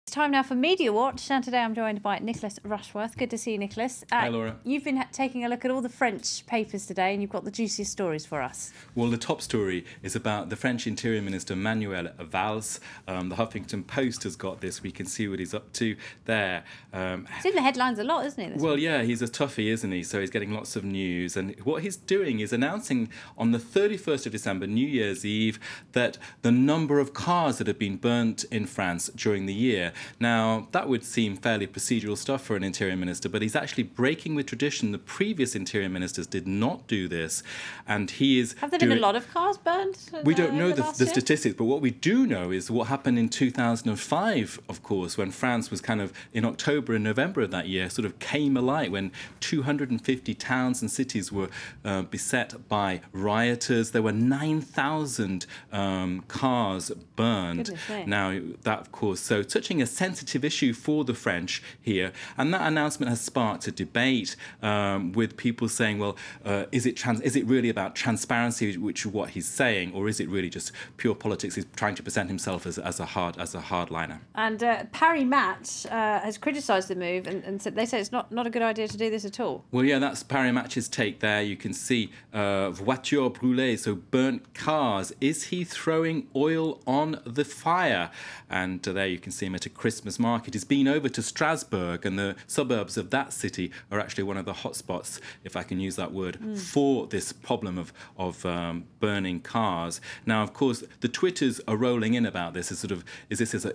It's time now for Media Watch, and today I'm joined by Nicholas Rushworth. Good to see you, Nicholas. Hi, Laura. You've been taking a look at all the French papers today, and you've got the juiciest stories for us. Well, the top story is about the French Interior Minister Manuel Valls. The Huffington Post has got this. We can see what he's up to there. It's in the headlines a lot, isn't it? Well, yeah, he's a toughie, isn't he? So he's getting lots of news. And what he's doing is announcing on the 31st of December, New Year's Eve, that the number of cars that have been burnt in France during the year. Now, that would seem fairly procedural stuff for an Interior Minister, but he's actually breaking with tradition. The previous Interior Ministers did not do this. And he is... Have there been a lot of cars burned? We don't know the statistics, but what we do know is what happened in 2005, of course, when France was kind of, in October and November of that year, sort of came alight, when 250 towns and cities were beset by rioters. There were 9,000 cars burned. Now, that, of course, so touching a sensitive issue for the French here, and that announcement has sparked a debate with people saying, well, is it really about transparency, which is what he's saying, or is it really just pure politics? He's trying to present himself as a hardliner. And Paris Match has criticised the move and said, they say it's not a good idea to do this at all. Well, yeah, that's Paris Match's take there. You can see voitures brûlées, so burnt cars. Is he throwing oil on the fire? And there you can see him at a Christmas market. He's been over to Strasbourg, and the suburbs of that city are actually one of the hotspots, if I can use that word, for this problem of burning cars. Now, of course, the Twitters are rolling in about this. Is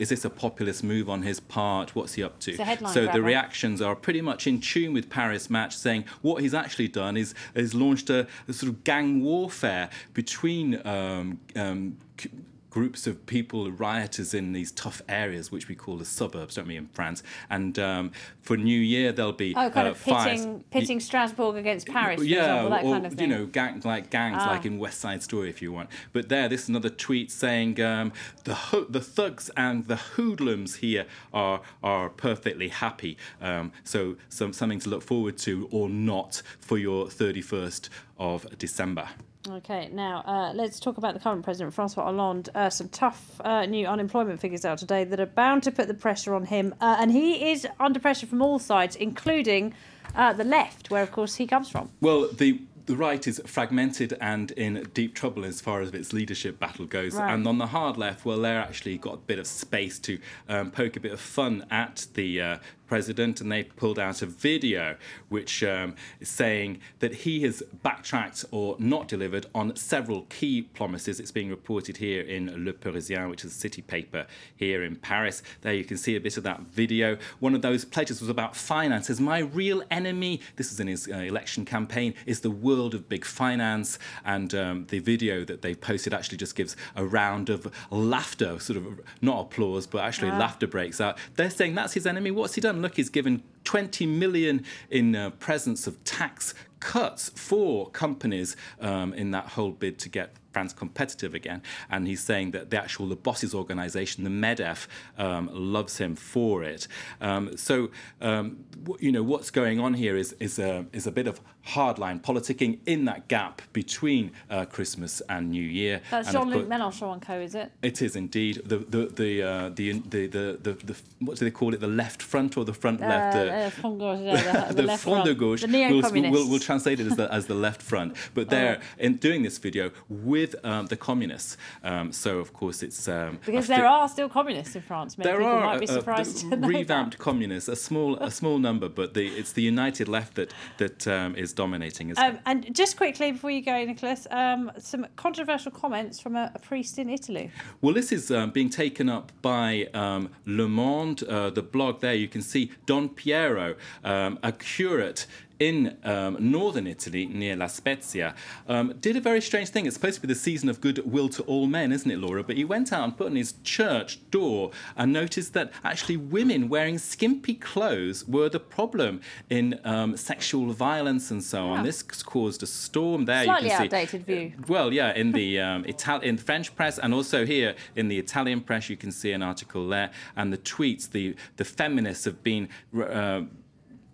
this a populist move on his part? What's he up to? It's a headline so grabber. The reactions are pretty much in tune with Paris Match, saying what he's actually done is launched a sort of gang warfare between groups of people, rioters in these tough areas, which we call the suburbs, don't we, in France? And for New Year, there'll be pitting Strasbourg against Paris, for example, that kind of thing. You know, gangs like in West Side Story, if you want. But this is another tweet saying the thugs and the hoodlums here are perfectly happy. So something to look forward to, or not, for your 31st of December. OK, now let's talk about the current President, Francois Hollande. Some tough new unemployment figures out today that are bound to put the pressure on him. And he is under pressure from all sides, including the left, where, of course, he comes from. Well, the right is fragmented and in deep trouble as far as its leadership battle goes. Right. And on the hard left, well, they're actually got a bit of space to poke a bit of fun at the president, and they pulled out a video which is saying that he has backtracked or not delivered on several key promises. It's being reported here in Le Parisien, which is a city paper here in Paris. There you can see a bit of that video. One of those pledges was about finances. My real enemy, this is in his election campaign, is the world of big finance. And the video that they posted actually just gives a round of laughter, sort of not applause, but actually laughter breaks out. They're saying that's his enemy. What's he done? Look, he's given 20 million in presence of tax cuts for companies in that whole bid to get France competitive again. And he's saying that the bosses organisation, the MEDEF, loves him for it. You know, what's going on here is a bit of hardline politicking in that gap between Christmas and New Year. That's Jean-Luc Mélenchon and co, is it? It is indeed. The what do they call it? The left front or the front left? Front gauche, yeah, the left front de front. gauche. The neo-communists. We'll translate it as the left front. But they're in doing this video with the communists. So of course it's because there are still communists in France. Many people might be surprised to know revamped that. Communists, a small number, but it's the united left that is dominating. And just quickly before you go, Nicholas, some controversial comments from a priest in Italy. Well, this is being taken up by Le Monde, the blog. There you can see Don Piero, a curate in northern Italy, near La Spezia, did a very strange thing. It's supposed to be the season of goodwill to all men, isn't it, Laura? But he went out and put on his church door and noticed that actually women wearing skimpy clothes were the problem in sexual violence and so on. This caused a storm there. Slightly you can outdated see, view. Well, yeah, in the in French press and also here in the Italian press, you can see an article there. And the tweets, the feminists have been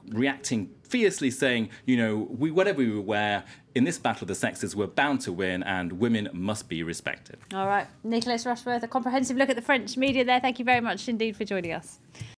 reacting fiercely, saying, you know, whatever we wear in this battle of the sexes, we're bound to win, and women must be respected. All right, Nicholas Rushworth, a comprehensive look at the French media there. Thank you very much indeed for joining us.